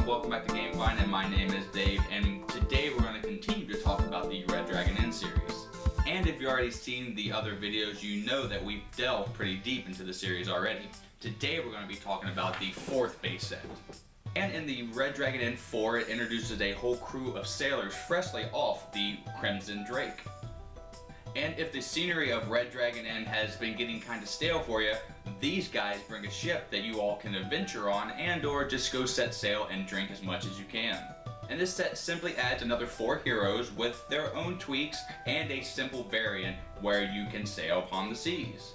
everyone, welcome back to GameFind, and my name is Dave, and today we're going to continue to talk about the Red Dragon Inn series. And if you've already seen the other videos, you know that we've delved pretty deep into the series already. Today we're going to be talking about the 4th base set. And in the Red Dragon Inn 4, it introduces a whole crew of sailors freshly off the Crimson Drake. And if the scenery of Red Dragon Inn has been getting kind of stale for you, these guys bring a ship that you all can adventure on and or just go set sail and drink as much as you can. And this set simply adds another 4 heroes with their own tweaks and a simple variant where you can sail upon the seas.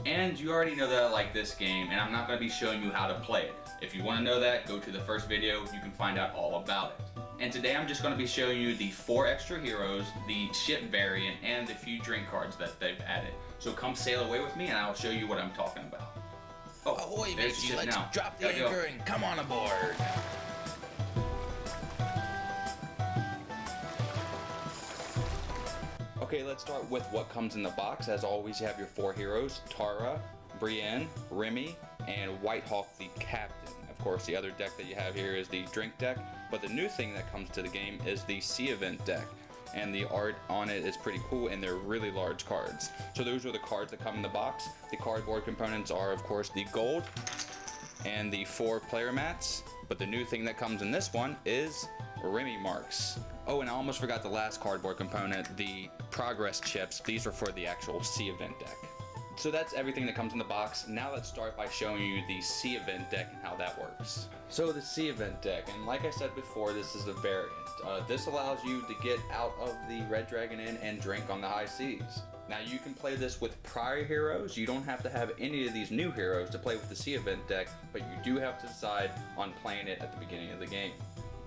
And you already know that I like this game, and I'm not going to be showing you how to play it. If you want to know that, go to the first video, you can find out all about it. And today I'm just going to be showing you the 4 extra heroes, the ship variant, and the few drink cards that they've added. So come sail away with me and I'll show you what I'm talking about. Oh, ahoy matey, let's drop the anchor and come on aboard. Okay, let's start with what comes in the box. As always, you have your 4 heroes, Tara, Brienne, Remy, and Whitehawk the Captain. Of course, the other deck that you have here is the Drink Deck, but the new thing that comes to the game is the Sea Event Deck. And the art on it is pretty cool, and they're really large cards. So those are the cards that come in the box. The cardboard components are, of course, the gold and the 4 player mats. But the new thing that comes in this one is Remy marks. Oh, and I almost forgot the last cardboard component, the progress chips. These are for the actual Sea Event Deck. So that's everything that comes in the box. Now let's start by showing you the Sea Event Deck and how that works. So the Sea Event Deck, and like I said before, this is a variant. This allows you to get out of the Red Dragon Inn and drink on the high seas. Now you can play this with prior heroes. You don't have to have any of these new heroes to play with the Sea Event Deck, but you do have to decide on playing it at the beginning of the game.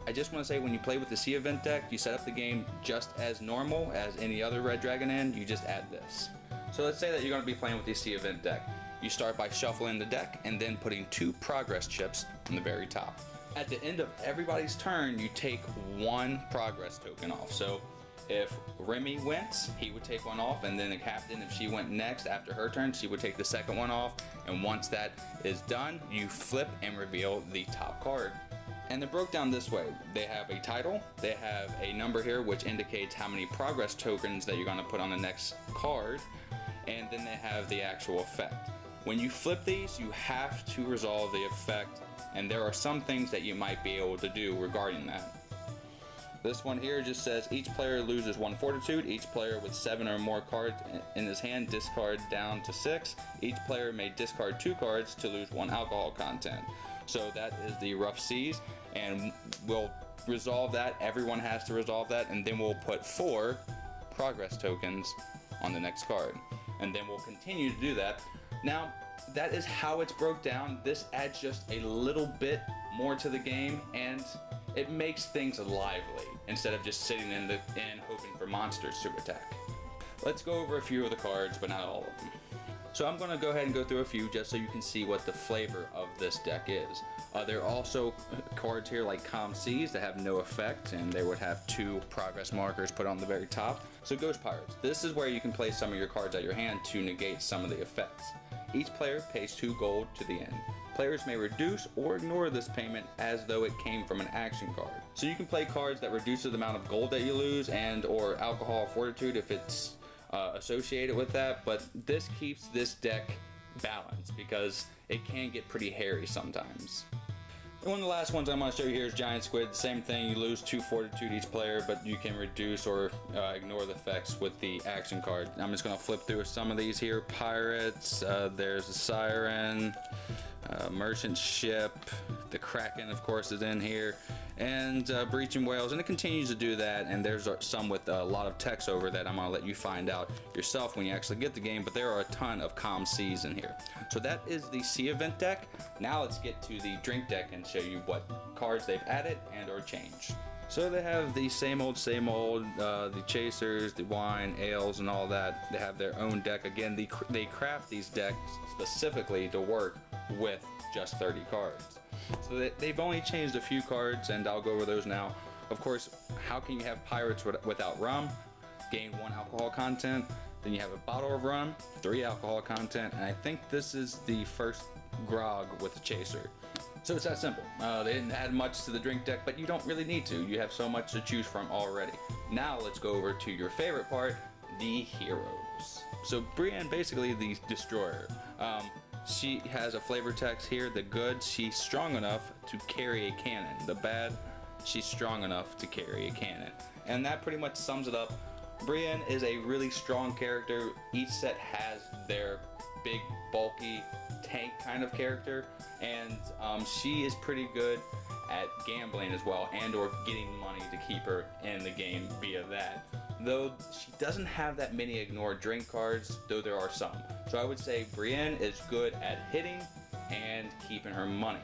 I just want to say, when you play with the Sea Event Deck, you set up the game just as normal as any other Red Dragon Inn, you just add this. So let's say that you're going to be playing with the Sea Event Deck. You start by shuffling the deck and then putting 2 progress chips on the very top. At the end of everybody's turn, you take 1 progress token off. So if Remy wins, he would take 1 off, and then the captain, if she went next after her turn, she would take the second 1 off. And once that is done, you flip and reveal the top card. And they're broke down this way. They have a title, they have a number here which indicates how many progress tokens that you're going to put on the next card, and then they have the actual effect. When you flip these, you have to resolve the effect, and there are some things that you might be able to do regarding that. This one here just says each player loses 1 fortitude. Each player with 7 or more cards in his hand discard down to 6. Each player may discard 2 cards to lose 1 alcohol content. So that is the rough seas, and we'll resolve that. Everyone has to resolve that, and then we'll put 4 progress tokens on the next card, and then we'll continue to do that. Now that is how it's broke down. This adds just a little bit more to the game, and it makes things lively instead of just sitting in the inn hoping for monsters to attack. Let's go over a few of the cards, but not all of them. So I'm going to go ahead and go through a few just so you can see what the flavor of this deck is. There are also cards here like Calm Seas that have no effect, and they would have 2 progress markers put on the very top. So Ghost Pirates. This is where you can play some of your cards out your hand to negate some of the effects. Each player pays 2 gold to the end. Players may reduce or ignore this payment as though it came from an action card. So you can play cards that reduce the amount of gold that you lose and or alcohol fortitude if it's associated with that, but this keeps this deck balanced because it can get pretty hairy sometimes. And one of the last ones I'm going to show you here is Giant Squid. Same thing, you lose 2 fortitude each player, but you can reduce or ignore the effects with the action card. I'm just going to flip through some of these here. Pirates, there's a Siren, Merchant Ship, the Kraken of course is in here, and Breaching Whales, and it continues to do that, and there's some with a lot of text over that I'm going to let you find out yourself when you actually get the game, but there are a ton of Calm Seas in here. So that is the Sea Event Deck. Now let's get to the Drink Deck and show you what cards they've added and or changed. So they have the same old, the chasers, the wine, ales, and all that. They have their own deck. Again, they craft these decks specifically to work with just 30 cards. So they've only changed a few cards, and I'll go over those now. Of course, how can you have pirates without rum? Gain 1 alcohol content. Then you have a bottle of rum, 3 alcohol content, and I think this is the first grog with a chaser. So it's that simple. They didn't add much to the drink deck, but you don't really need to. You have so much to choose from already. Now let's go over to your favorite part, the heroes. So Brienne, basically the destroyer. She has a flavor text here. The good, she's strong enough to carry a cannon. The bad, she's strong enough to carry a cannon. And that pretty much sums it up. Brienne is a really strong character. Each set has their big, bulky tank kind of character, and she is pretty good at gambling as well, and or getting money to keep her in the game via that. Though she doesn't have that many ignore drink cards, though there are some. So I would say Brienne is good at hitting and keeping her money.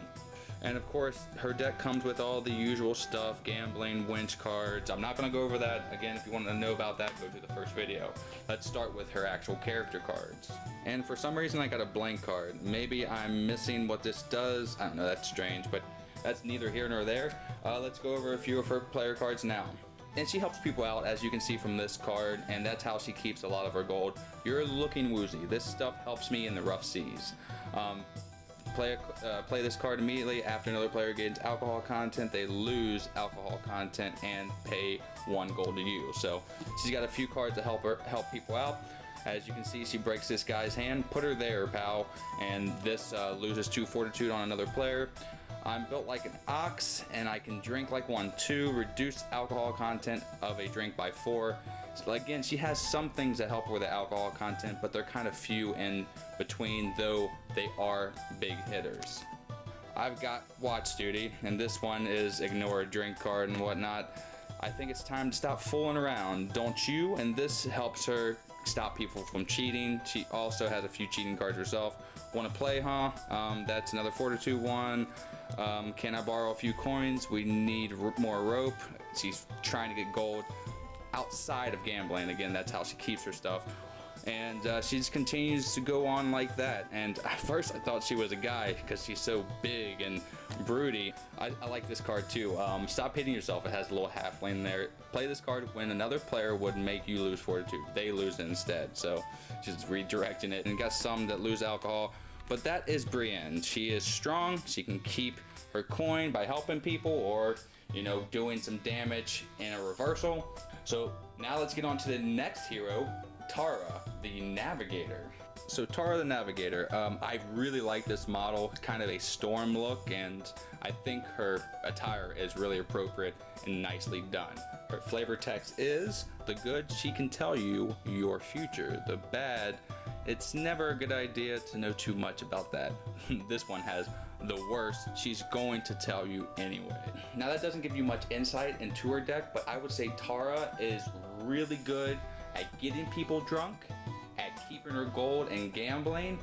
And of course, her deck comes with all the usual stuff, gambling, winch cards. I'm not going to go over that. Again, if you want to know about that, go to the first video. Let's start with her actual character cards. And for some reason, I got a blank card. Maybe I'm missing what this does. I don't know, that's strange, but that's neither here nor there. Let's go over a few of her player cards now. And she helps people out, as you can see from this card, and that's how she keeps a lot of her gold. You're looking woozy. This stuff helps me in the rough seas. Play this card immediately after another player gains alcohol content. They lose alcohol content and pay 1 gold to you. So she's got a few cards to help people out. As you can see, she breaks this guy's hand. Put her there, pal. And this loses 2 fortitude on another player. I'm built like an ox, and I can drink like one too. Reduce alcohol content of a drink by 4. So again, she has some things that help her with the alcohol content, but they're kind of few in between, though they are big hitters. I've got watch duty, and this one is ignore a drink card and whatnot. I think it's time to stop fooling around, don't you? And this helps her stop people from cheating. She also has a few cheating cards herself. Want to play, huh? That's another fortitude one. Can I borrow a few coins? We need more rope. She's trying to get gold outside of gambling. Again, that's how she keeps her stuff. And she just continues to go on like that. And at first I thought she was a guy because she's so big and broody. I like this card too. Stop hitting yourself. It has a little halfling there. Play this card when another player would make you lose fortitude. They lose it instead. So she's redirecting it. And got some that lose alcohol. But that is Brienne. She is strong. She can keep her coin by helping people, or, you know, doing some damage in a reversal. So now let's get on to the next hero, Tara, the Navigator. So Tara the Navigator, I really like this model, kind of a storm look, and I think her attire is really appropriate and nicely done. Her flavor text is, the good, she can tell you your future. The bad, it's never a good idea to know too much about that. This one has the worst, she's going to tell you anyway. Now that doesn't give you much insight into her deck, but I would say Tara is really good at getting people drunk, at keeping her gold and gambling,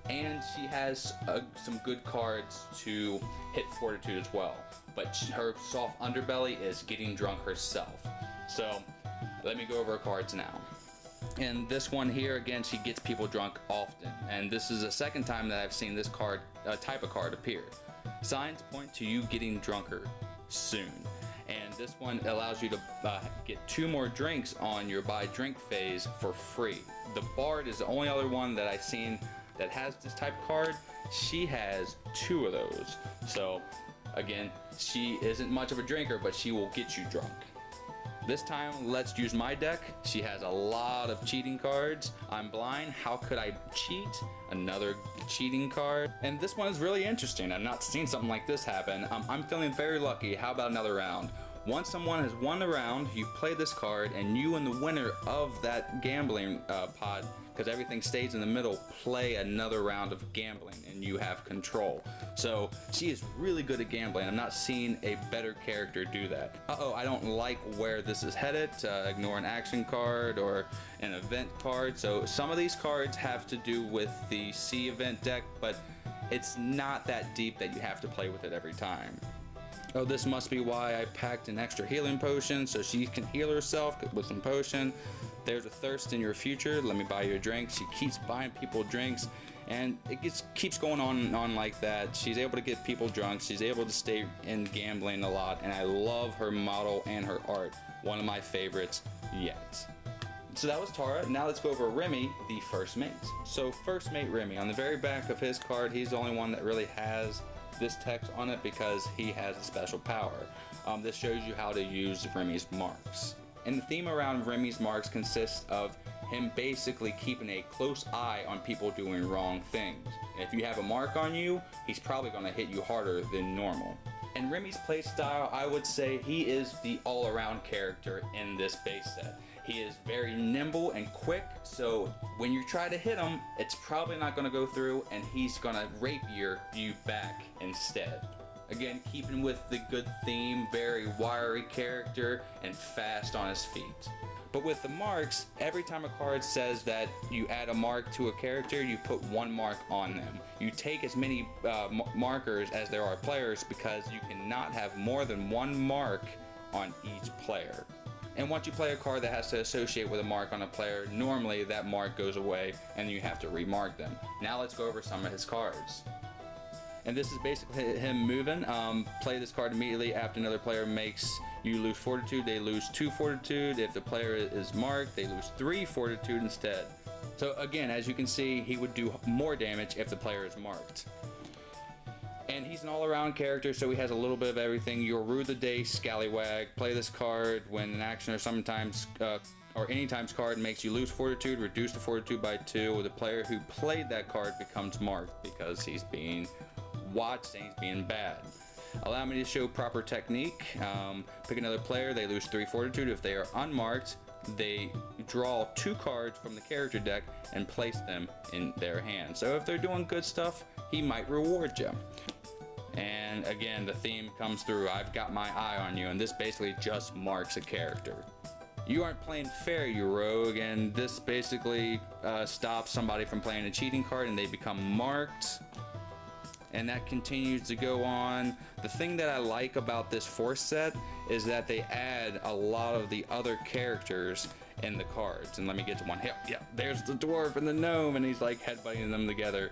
and she has some good cards to hit fortitude as well. But her soft underbelly is getting drunk herself. So let me go over her cards now. And this one here, again, she gets people drunk often, and this is the second time that I've seen this card, type of card appear. Signs point to you getting drunker soon. And this one allows you to get 2 more drinks on your buy drink phase for free. The Bard is the only other one that I've seen that has this type of card. She has 2 of those. So again, she isn't much of a drinker, but she will get you drunk. This time, let's use my deck. She has a lot of cheating cards. I'm blind, how could I cheat? Another cheating card. And this one is really interesting. I've not seen something like this happen. I'm feeling very lucky. How about another round? Once someone has won the round, you play this card, and you and the winner of that gambling pod, because everything stays in the middle, play another round of gambling, and you have control. So she is really good at gambling. I'm not seeing a better character do that. Uh-oh, I don't like where this is headed. Ignore an action card or an event card. So some of these cards have to do with the C event deck, but it's not that deep that you have to play with it every time. Oh, this must be why I packed an extra healing potion so she can heal herself with some potion. There's a thirst in your future. Let me buy you a drink. She keeps buying people drinks, and it keeps going on and on like that. She's able to get people drunk. She's able to stay in gambling a lot, and I love her model and her art. One of my favorites yet. So that was Tara. Now let's go over Remy, the first mate. So first mate Remy, on the very back of his card, he's the only one that really has this text on it because he has a special power. This shows you how to use Remy's marks. And the theme around Remy's marks consists of him basically keeping a close eye on people doing wrong things. And if you have a mark on you, he's probably going to hit you harder than normal. In Remy's playstyle, I would say he is the all-around character in this base set. He is very nimble and quick, so when you try to hit him, it's probably not going to go through, and he's going to rapier you back instead. Again, keeping with the good theme, very wiry character and fast on his feet. But with the marks, every time a card says that you add a mark to a character, you put one mark on them. You take as many markers as there are players because you cannot have more than one mark on each player. And once you play a card that has to associate with a mark on a player, normally that mark goes away and you have to remark them. Now let's go over some of his cards. And this is basically him moving. Play this card immediately after another player makes you lose fortitude. They lose 2 fortitude. If the player is marked, they lose 3 fortitude instead. So again, as you can see, he would do more damage if the player is marked. And he's an all-around character, so he has a little bit of everything. You'll rue the day, scallywag. Play this card when an action or sometimes or anytimes card makes you lose fortitude, reduce the fortitude by 2, or the player who played that card becomes marked because he's being watched and he's being bad. Allow me to show proper technique. Pick another player, they lose 3 fortitude. If they are unmarked, they draw 2 cards from the character deck and place them in their hand. So if they're doing good stuff, he might reward you. And again, the theme comes through. I've got my eye on you, and this basically just marks a character. You aren't playing fair, you rogue, and this basically stops somebody from playing a cheating card and they become marked. And that continues to go on. The thing that I like about this force set is that they add a lot of the other characters in the cards. And let me get to one. Yeah, there's the dwarf and the gnome, and he's like headbutting them together.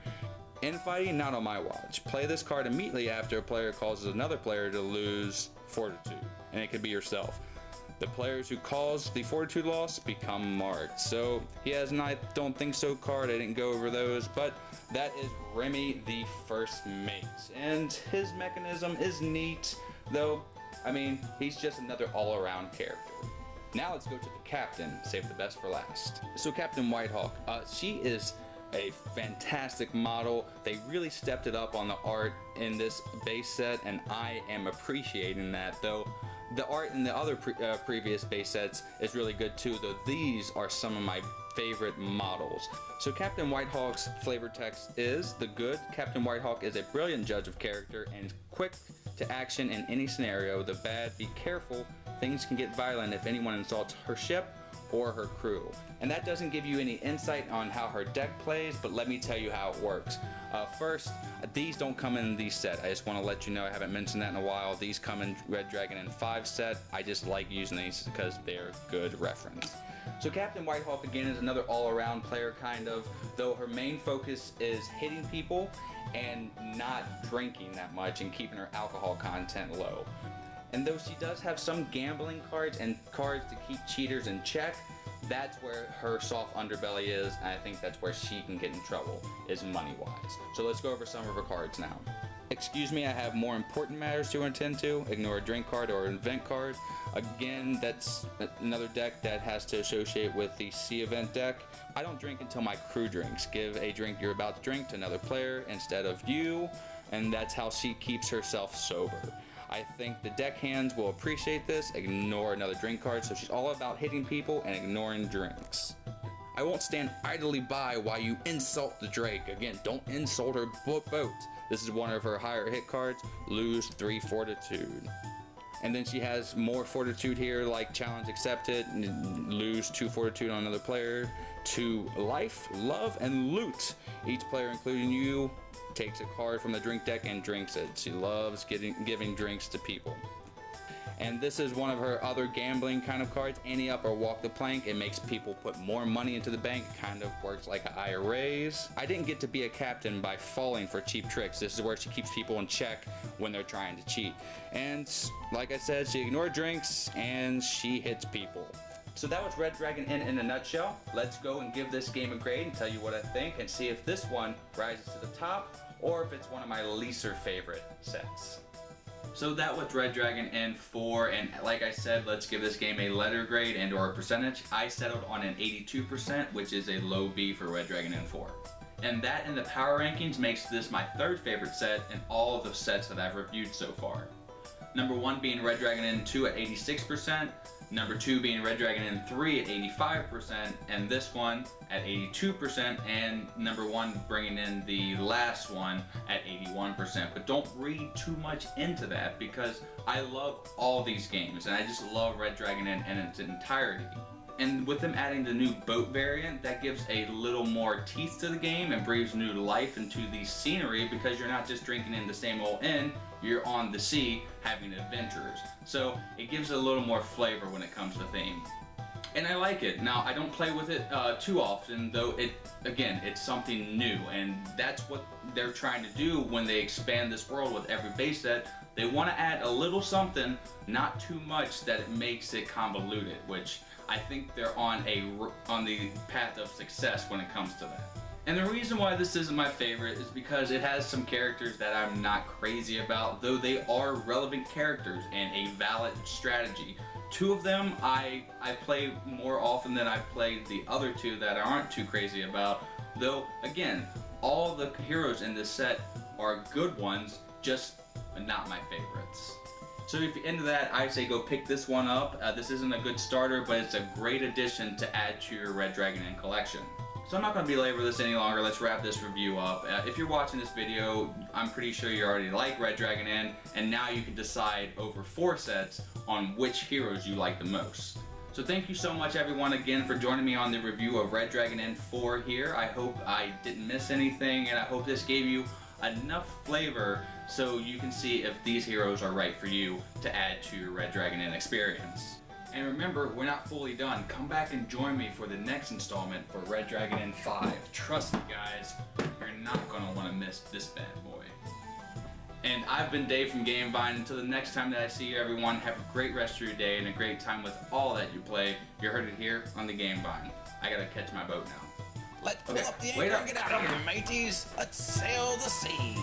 Infighting, not on my watch. Play this card immediately after a player causes another player to lose fortitude, and it could be yourself. The players who cause the fortitude loss become marked. So he has an I don't think so card. I didn't go over those, but that is Remy the First Mate. And his mechanism is neat, though, I mean, he's just another all-around character. Now let's go to the captain, save the best for last. So Captain Whitehawk, she is a fantastic model. They really stepped it up on the art in this base set, and I am appreciating that, though the art in the other previous base sets is really good too, though these are some of my favorite models. So Captain Whitehawk's flavor text is: the good Captain Whitehawk is a brilliant judge of character and quick to action in any scenario. The bad, be careful, things can get violent if anyone insults her ship or her crew. And that doesn't give you any insight on how her deck plays, but let me tell you how it works. First, these don't come in these set. I just want to let you know, I haven't mentioned that in a while. These come in Red Dragon in 5 set. I just like using these because they're good reference. So Captain Whitehawk again is another all-around player kind of, though her main focus is hitting people and not drinking that much and keeping her alcohol content low. And though she does have some gambling cards and cards to keep cheaters in check, that's where her soft underbelly is, and I think that's where she can get in trouble, is money-wise. So let's go over some of her cards now. Excuse me, I have more important matters to attend to. Ignore a drink card or an event card. Again, that's another deck that has to associate with the C event deck. I don't drink until my crew drinks. Give a drink you're about to drink to another player instead of you, and that's how she keeps herself sober. I think the deck hands will appreciate this. Ignore another drink card. So she's all about hitting people and ignoring drinks. I won't stand idly by while you insult the Drake. Again, don't insult her boat. This is one of her higher hit cards. Lose 3 fortitude. And then she has more fortitude here, like challenge accepted, lose 2 fortitude on another player. 2 life, love, and loot. Each player, including you, takes a card from the drink deck and drinks it. She loves giving drinks to people. And this is one of her other gambling kind of cards. Ante up or walk the plank. It makes people put more money into the bank. It kind of works like an IRAs. I didn't get to be a captain by falling for cheap tricks. This is where she keeps people in check when they're trying to cheat. And like I said, she ignored drinks and she hits people. So that was Red Dragon in a nutshell. Let's go and give this game a grade and tell you what I think and see if this one rises to the top or if it's one of my leaser favorite sets. So that was Red Dragon N4, and like I said, let's give this game a letter grade and or a percentage. I settled on an 82%, which is a low B for Red Dragon N4. And that in the power rankings makes this my third favorite set in all of the sets that I've reviewed so far. Number 1 being Red Dragon N2 at 86%, number 2 being Red Dragon N3 at 85%, and this one at 82%, and number 1 bringing in the last one at 81%. But don't read too much into that, because I love all these games, and I just love Red Dragon in its entirety. And with them adding the new boat variant, that gives a little more teeth to the game and breathes new life into the scenery, because you're not just drinking in the same old inn, you're on the sea having adventures. So it gives it a little more flavor when it comes to theme. And I like it. Now, I don't play with it too often, though it's something new, and that's what they're trying to do when they expand this world with every base set. They want to add a little something, not too much that it makes it convoluted, which I think they're on the path of success when it comes to that. And the reason why this isn't my favorite is because it has some characters that I'm not crazy about, though they are relevant characters and a valid strategy. 2 of them I play more often than I've played the other 2 that I aren't too crazy about, though again, all the heroes in this set are good ones, just not my favorites. So if you're into that, I say go pick this one up. This isn't a good starter, but it's a great addition to add to your Red Dragon Inn collection. So I'm not going to belabor this any longer. Let's wrap this review up. If you're watching this video, I'm pretty sure you already like Red Dragon Inn, and now you can decide over 4 sets on which heroes you like the most. So thank you so much everyone again for joining me on the review of Red Dragon N4 here. I hope I didn't miss anything, and I hope this gave you enough flavor so you can see if these heroes are right for you to add to your Red Dragon Inn experience. And remember, we're not fully done. Come back and join me for the next installment for Red Dragon N5. Trust me guys, you're not going to want to miss this bad boy. And I've been Dave from GameVine. Until the next time that I see you everyone, have a great rest of your day and a great time with all that you play. You heard it here on the GameVine. I gotta catch my boat now. Let's pull up the anchor and get out of here, mateys. Let's sail the seas.